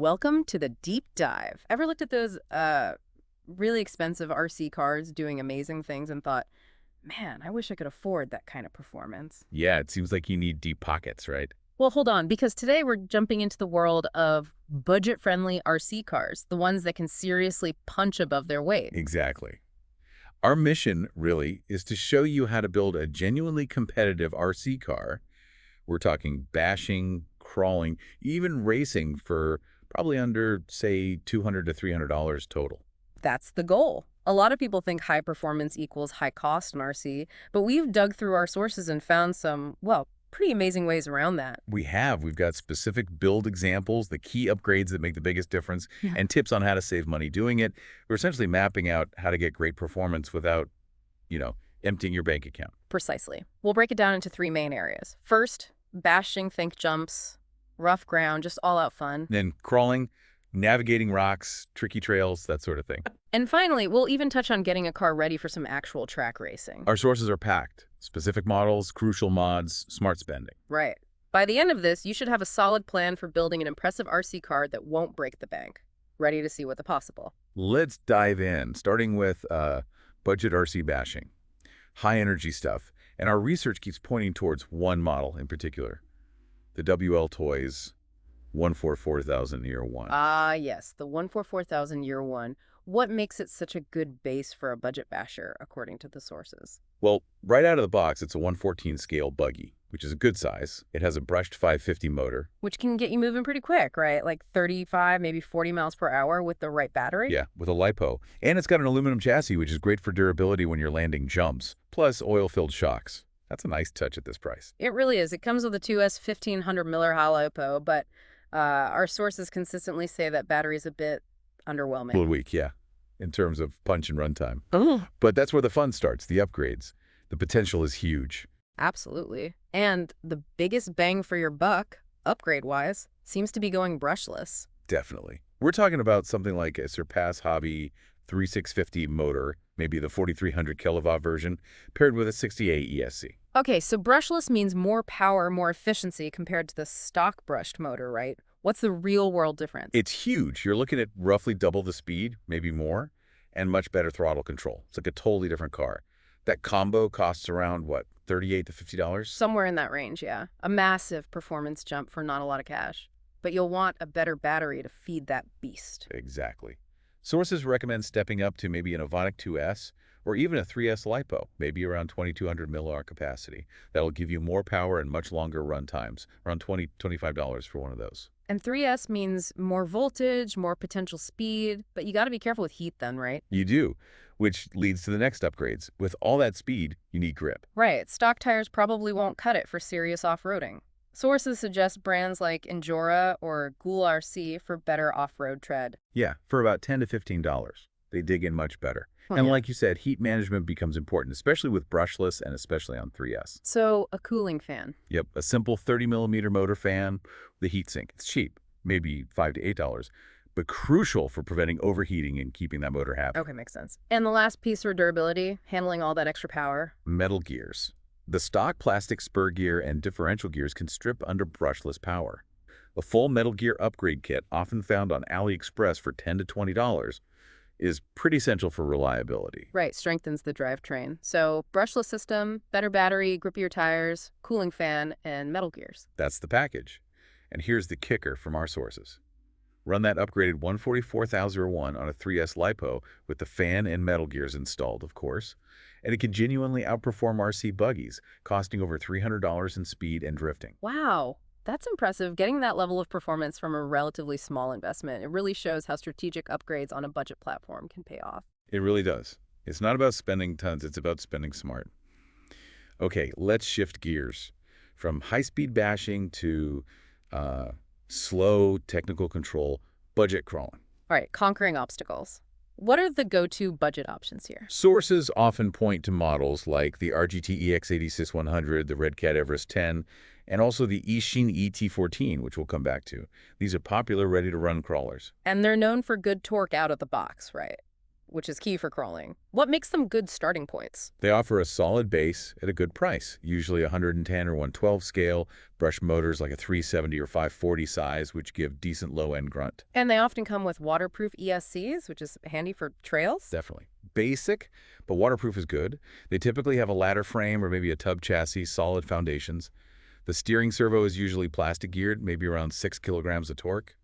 Welcome to the deep dive. Ever looked at those really expensive RC cars doing amazing things and thought, man, I wish I could afford that kind of performance? Yeah, it seems like you need deep pockets, right? Well, hold on, because today we're jumping into the world of budget-friendly RC cars, the ones that can seriously punch above their weight. Exactly. Our mission, really, is to show you how to build a genuinely competitive RC car. We're talking bashing, crawling, even racing for probably under, say, $200 to $300 total. That's the goal. A lot of people think high performance equals high cost in RC, but we've dug through our sources and found some, well, pretty amazing ways around that. We've got specific build examples, the key upgrades that make the biggest difference, Yeah. and tips on how to save money doing it. We're essentially mapping out how to get great performance without, emptying your bank account. Precisely. We'll break it down into three main areas. First, bashing, think jumps, rough ground, just all out fun. Then crawling, navigating rocks, tricky trails, that sort of thing. And finally, we'll even touch on getting a car ready for some actual track racing. Our sources are packed. Specific models, crucial mods, smart spending. Right. By the end of this, you should have a solid plan for building an impressive RC car that won't break the bank. Ready to see what the possible. Let's dive in, starting with budget RC bashing. High energy stuff. And our research keeps pointing towards one model in particular. The WL Toys 144,000 Year One. Ah, yes, the 144,000 year one. What makes it such a good base for a budget basher, according to the sources? Well, right out of the box, it's a 114 scale buggy, which is a good size. It has a brushed 550 motor. Which can get you moving pretty quick, right? Like 35, maybe 40 miles per hour with the right battery? Yeah, with a LiPo. And it's got an aluminum chassis, which is great for durability when you're landing jumps, plus oil-filled shocks. That's a nice touch at this price. It really is. It comes with a 2S 1500 Miller LiPo, but our sources consistently say that battery's a bit A underwhelming. little weak, yeah, in terms of punch and runtime. Oh, But that's where the fun starts, the upgrades. The potential is huge. absolutely. And the biggest bang for your buck, upgrade-wise, seems to be going brushless. Definitely. We're talking about something like a Surpass Hobby 3650 motor, maybe the 4300 kilowatt version, paired with a 68 ESC. Okay, so brushless means more power, more efficiency compared to the stock brushed motor, right? What's the real-world difference? It's huge. You're looking at roughly double the speed, maybe more, and much better throttle control. It's like a totally different car. That combo costs around, what, $38 to $50? Somewhere in that range, yeah. A massive performance jump for not a lot of cash. But you'll want a better battery to feed that beast. Exactly. Sources recommend stepping up to maybe an Avonic 2S or even a 3S LiPo, maybe around 2200 milliamp capacity. That'll give you more power and much longer run times, around $20, $25 for one of those. And 3S means more voltage, more potential speed, but you got to be careful with heat then, right? You do, which leads to the next upgrades. With all that speed, you need grip. Right, stock tires probably won't cut it for serious off-roading. Sources suggest brands like Endura or Ghoul RC for better off-road tread. Yeah, for about $10 to $15. They dig in much better. Oh, And yeah. like you said, heat management becomes important, especially with brushless and especially on 3S. So, a cooling fan. Yep, a simple 30 millimeter motor fan, the heatsink. It's cheap, maybe $5 to $8, but crucial for preventing overheating and keeping that motor happy. Okay, makes sense. And the last piece for durability, handling all that extra power. Metal gears. The stock plastic spur gear and differential gears can strip under brushless power. A full Metal Gear upgrade kit, often found on AliExpress for $10 to $20, is pretty essential for reliability. Right, strengthens the drivetrain. So, brushless system, better battery, grippier tires, cooling fan, and metal gears. That's the package. And here's the kicker from our sources. Run that upgraded 144,001 on a 3S LiPo with the fan and metal gears installed, of course, and it can genuinely outperform RC buggies, costing over $300 in speed and drifting. Wow, that's impressive. Getting that level of performance from a relatively small investment, it really shows how strategic upgrades on a budget platform can pay off. It really does. It's not about spending tons, it's about spending smart. Okay, let's shift gears from high-speed bashing to slow technical control, budget crawling. All right, conquering obstacles. What are the go-to budget options here? Sources often point to models like the RGT EX86 100, the Redcat Everest 10, and also the Eachine ET14, which we'll come back to. These are popular, ready-to-run crawlers. And they're known for good torque out of the box, right? which is key for crawling. What makes them good starting points? They offer a solid base at a good price, usually 110 or 112 scale, brush motors like a 370 or 540 size, which give decent low-end grunt. And they often come with waterproof ESCs, which is handy for trails. Definitely. Basic, but waterproof is good. They typically have a ladder frame or maybe a tub chassis, solid foundations. The steering servo is usually plastic geared, maybe around 6 kilograms of torque.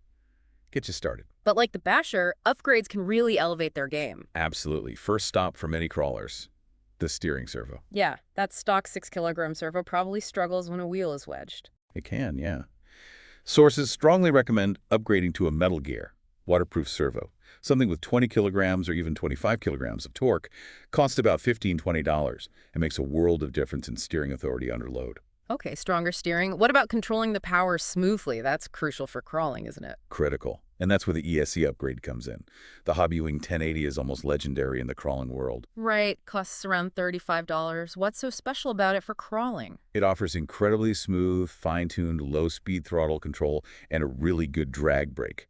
Get you started. But like the Basher, upgrades can really elevate their game. Absolutely. First stop for many crawlers, the steering servo. Yeah, that stock 6-kilogram servo probably struggles when a wheel is wedged. It can, yeah. Sources strongly recommend upgrading to a metal gear, waterproof servo. Something with 20 kilograms or even 25 kilograms of torque costs about $15, $20 and makes a world of difference in steering authority under load. Okay, stronger steering. What about controlling the power smoothly? That's crucial for crawling, isn't it? Critical. And that's where the ESC upgrade comes in. The Hobbywing 1080 is almost legendary in the crawling world. Right, costs around $35. What's so special about it for crawling? It offers incredibly smooth, fine-tuned, low-speed throttle control and a really good drag brake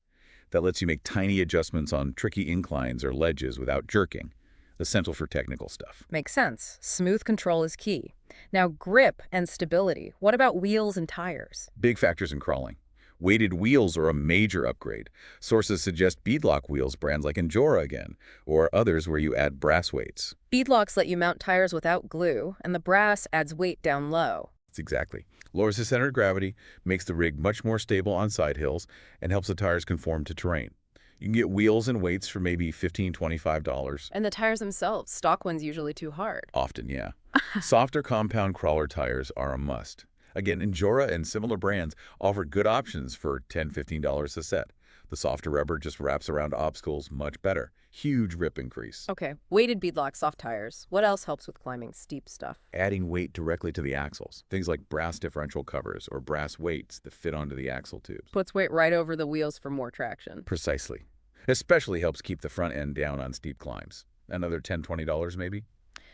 that lets you make tiny adjustments on tricky inclines or ledges without jerking. Essential for technical stuff. Makes sense. Smooth control is key. Now, grip and stability. What about wheels and tires? Big factors in crawling. Weighted wheels are a major upgrade. Sources suggest beadlock wheels, brands like Endura again, or others where you add brass weights. Beadlocks let you mount tires without glue, and the brass adds weight down low. That's exactly. Lowers the center of gravity, makes the rig much more stable on side hills, and helps the tires conform to terrain. You can get wheels and weights for maybe $15, $25. And the tires themselves, stock ones usually too hard. Often, yeah. Softer compound crawler tires are a must. Again, Endura and similar brands offer good options for $10, $15 a set. The softer rubber just wraps around obstacles much better. Huge rip increase. Okay, weighted beadlock soft tires. What else helps with climbing steep stuff? Adding weight directly to the axles. Things like brass differential covers or brass weights that fit onto the axle tubes. Puts weight right over the wheels for more traction. Precisely. Especially helps keep the front end down on steep climbs. Another $10, $20 maybe?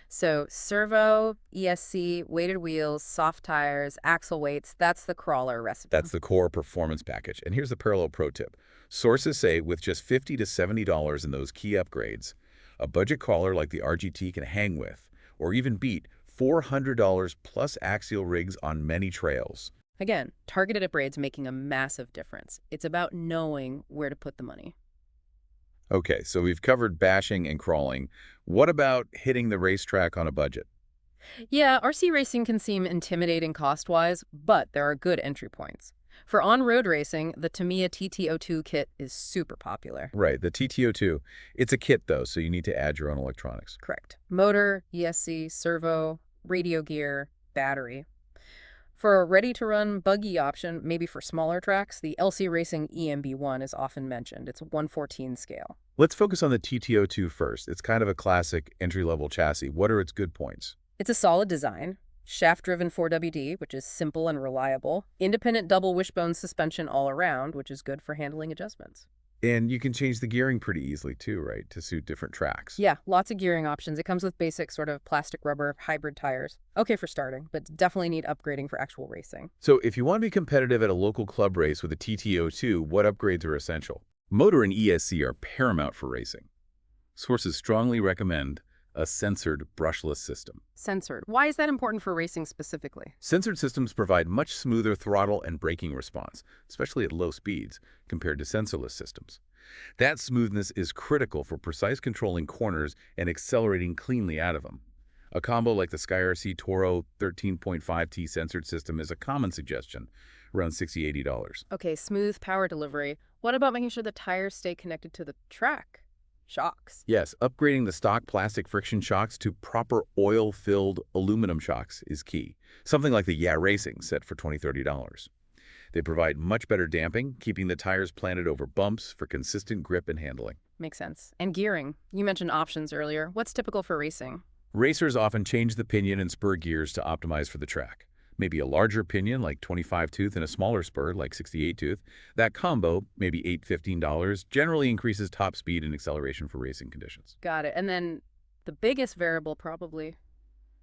So servo, ESC, weighted wheels, soft tires, axle weights, that's the crawler recipe. That's the core performance package. And here's the parallel pro tip. Sources say with just $50 to $70 in those key upgrades, a budget crawler like the RGT can hang with, or even beat, $400 plus axial rigs on many trails. Again, targeted upgrades making a massive difference. It's about knowing where to put the money. Okay, so we've covered bashing and crawling. What about hitting the racetrack on a budget? Yeah, RC racing can seem intimidating cost-wise, but there are good entry points. For on-road racing, the Tamiya TT02 kit is super popular. Right, the TT02. It's a kit, though, so you need to add your own electronics. Correct. Motor, ESC, servo, radio gear, battery. For a ready-to-run buggy option, maybe for smaller tracks, the LC Racing EMB1 is often mentioned. It's 114 scale. Let's focus on the TT02 first. It's kind of a classic entry-level chassis. What are its good points? It's a solid design. Shaft-driven 4WD, which is simple and reliable. Independent double wishbone suspension all around, which is good for handling adjustments. And you can change the gearing pretty easily too, right, to suit different tracks. Yeah, lots of gearing options. It comes with basic sort of plastic rubber hybrid tires. Okay for starting, but definitely need upgrading for actual racing. So if you want to be competitive at a local club race with a TT02, what upgrades are essential? Motor and ESC are paramount for racing. Sources strongly recommend a sensored brushless system. Sensored. Why is that important for racing specifically? Sensored systems provide much smoother throttle and braking response, especially at low speeds, compared to sensorless systems. That smoothness is critical for precise controlling corners and accelerating cleanly out of them. A combo like the SkyRC Toro 13.5T sensored system is a common suggestion, around $60, $80. Okay, smooth power delivery. What about making sure the tires stay connected to the track? Shocks. Yes, upgrading the stock plastic friction shocks to proper oil-filled aluminum shocks is key. Something like the Yeah Racing set for $20, $30. They provide much better damping, keeping the tires planted over bumps for consistent grip and handling. Makes sense. And gearing. You mentioned options earlier. What's typical for racing? Racers often change the pinion and spur gears to optimize for the track. Maybe a larger pinion like 25-tooth and a smaller spur like 68-tooth. That combo, maybe $8, $15, generally increases top speed and acceleration for racing conditions. Got it. And then the biggest variable probably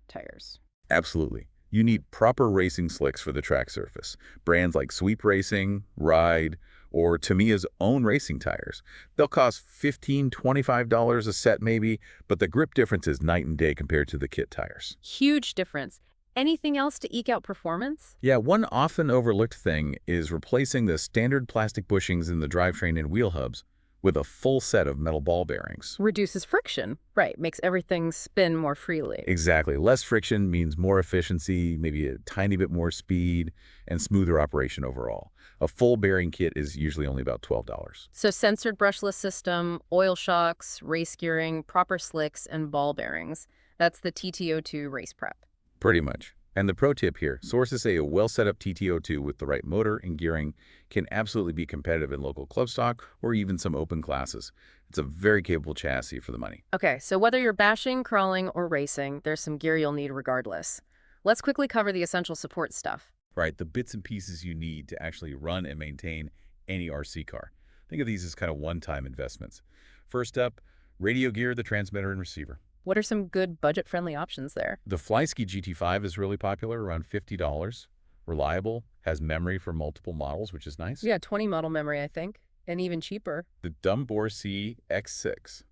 tires. Absolutely. You need proper racing slicks for the track surface. Brands like Sweep Racing, Ride, or Tamiya's own racing tires. They'll cost $15–25 a set maybe, but the grip difference is night and day compared to the kit tires. Huge difference. Anything else to eke out performance? Yeah, one often overlooked thing is replacing the standard plastic bushings in the drivetrain and wheel hubs with a full set of metal ball bearings. Reduces friction. Right, makes everything spin more freely. Exactly. Less friction means more efficiency, maybe a tiny bit more speed, and smoother operation overall. A full bearing kit is usually only about $12. So censored brushless system, oil shocks, race gearing, proper slicks, and ball bearings. That's the TTO2 race prep. Pretty much. And the pro tip here, sources say a well-set-up TTO2 with the right motor and gearing can absolutely be competitive in local club stock or even some open classes. It's a very capable chassis for the money. Okay, so whether you're bashing, crawling, or racing, there's some gear you'll need regardless. Let's quickly cover the essential support stuff. Right, the bits and pieces you need to actually run and maintain any RC car. Think of these as kind of one-time investments. First up, radio gear, the transmitter and receiver. What are some good budget-friendly options there? The Flyski GT5 is really popular, around $50. Reliable, has memory for multiple models, which is nice. Yeah, 20 model memory, I think, and even cheaper. The Dumbor C X6,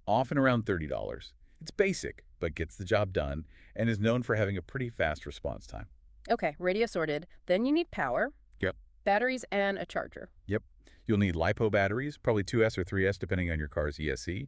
often around $30. It's basic, but gets the job done and is known for having a pretty fast response time. Okay, radio sorted. Then you need power. Yep. Batteries and a charger. Yep. You'll need LiPo batteries, probably 2S or 3S depending on your car's ESC,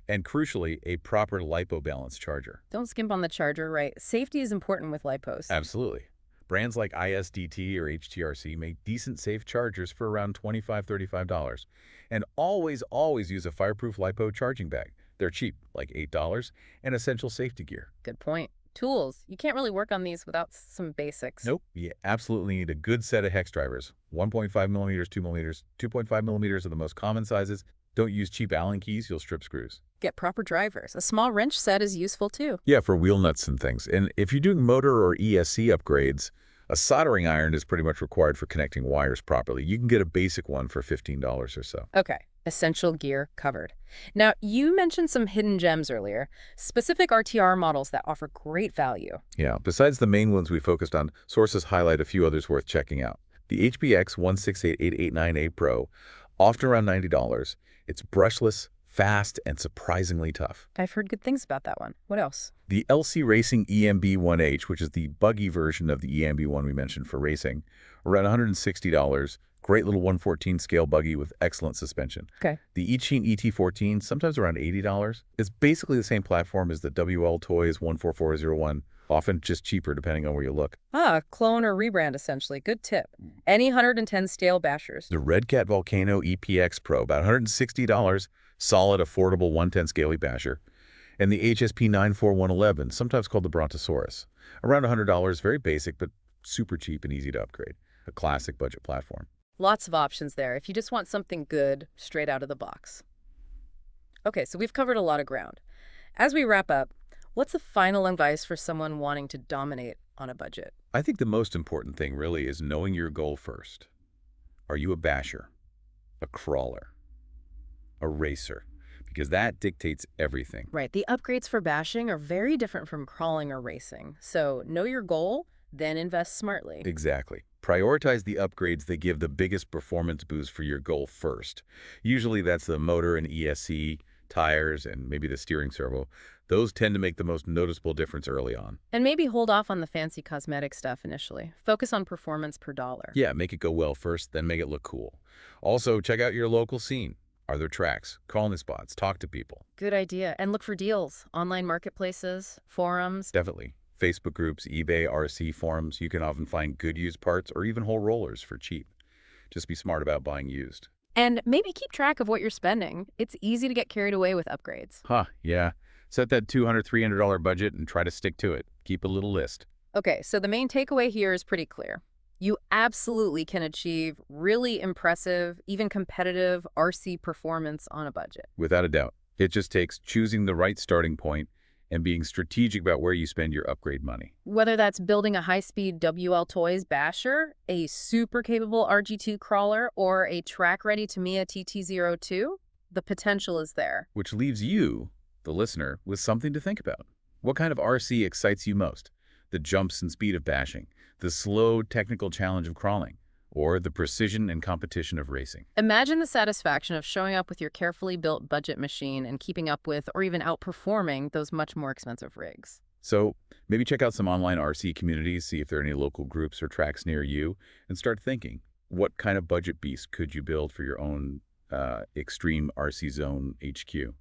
and crucially, a proper LiPo balance charger. Don't skimp on the charger, right? Safety is important with LiPos. Absolutely. Brands like ISDT or HTRC make decent safe chargers for around $25–$35. And always use a fireproof LiPo charging bag. They're cheap, like $8, and essential safety gear. Good point. Tools. You can't really work on these without some basics. Nope. You absolutely need a good set of hex drivers. 1.5 millimeters, 2 millimeters, 2.5 millimeters are the most common sizes. Don't use cheap Allen keys, you'll strip screws. Get proper drivers. A small wrench set is useful too. Yeah, for wheel nuts and things. And if you're doing motor or ESC upgrades, a soldering iron is pretty much required for connecting wires properly. You can get a basic one for $15 or so. Okay, essential gear covered. Now, you mentioned some hidden gems earlier, specific RTR models that offer great value. Yeah, besides the main ones we focused on, sources highlight a few others worth checking out. The HBX 168889A Pro, often around $90. It's brushless, fast, and surprisingly tough. I've heard good things about that one. What else? The LC Racing EMB1H, which is the buggy version of the EMB1 we mentioned for racing, around $160. Great little 114 scale buggy with excellent suspension. Okay. The Eachine ET14, sometimes around $80. It's basically the same platform as the WL Toys 14401, often just cheaper depending on where you look. Clone or rebrand essentially. Good tip. Any 110 scale bashers. The Red Cat Volcano EPX Pro, about $160, solid, affordable 110 scale basher. And the HSP 94111, sometimes called the Brontosaurus. Around $100, very basic, but super cheap and easy to upgrade. A classic budget platform. Lots of options there if you just want something good straight out of the box. Okay, so we've covered a lot of ground. As we wrap up, what's the final advice for someone wanting to dominate on a budget? I think the most important thing really is knowing your goal first. Are you a basher, a crawler, a racer? Because that dictates everything. Right, the upgrades for bashing are very different from crawling or racing. So know your goal, then invest smartly. Exactly. Prioritize the upgrades that give the biggest performance boost for your goal first. Usually that's the motor and ESC, tires, and maybe the steering servo. Those tend to make the most noticeable difference early on. And maybe hold off on the fancy cosmetic stuff initially. Focus on performance per dollar. Yeah, make it go well first, then make it look cool. Also, check out your local scene. Are there tracks? Call in the spots. Talk to people. Good idea. And look for deals. Online marketplaces, forums. Definitely. Facebook groups, eBay, RC forums. You can often find good used parts or even whole rollers for cheap. Just be smart about buying used. And maybe keep track of what you're spending. It's easy to get carried away with upgrades. Yeah. Set that $200, $300 budget and try to stick to it. Keep a little list. Okay, so the main takeaway here is pretty clear. You absolutely can achieve really impressive, even competitive RC performance on a budget. Without a doubt. It just takes choosing the right starting point and being strategic about where you spend your upgrade money. Whether that's building a high-speed WL Toys basher, a super capable RG2 crawler, or a track-ready Tamiya TT02, the potential is there. Which leaves you, the listener, with something to think about. What kind of RC excites you most? The jumps and speed of bashing, the slow technical challenge of crawling, or the precision and competition of racing. Imagine the satisfaction of showing up with your carefully built budget machine and keeping up with or even outperforming those much more expensive rigs. So maybe check out some online RC communities, see if there are any local groups or tracks near you, and start thinking, what kind of budget beast could you build for your own extreme RC zone HQ?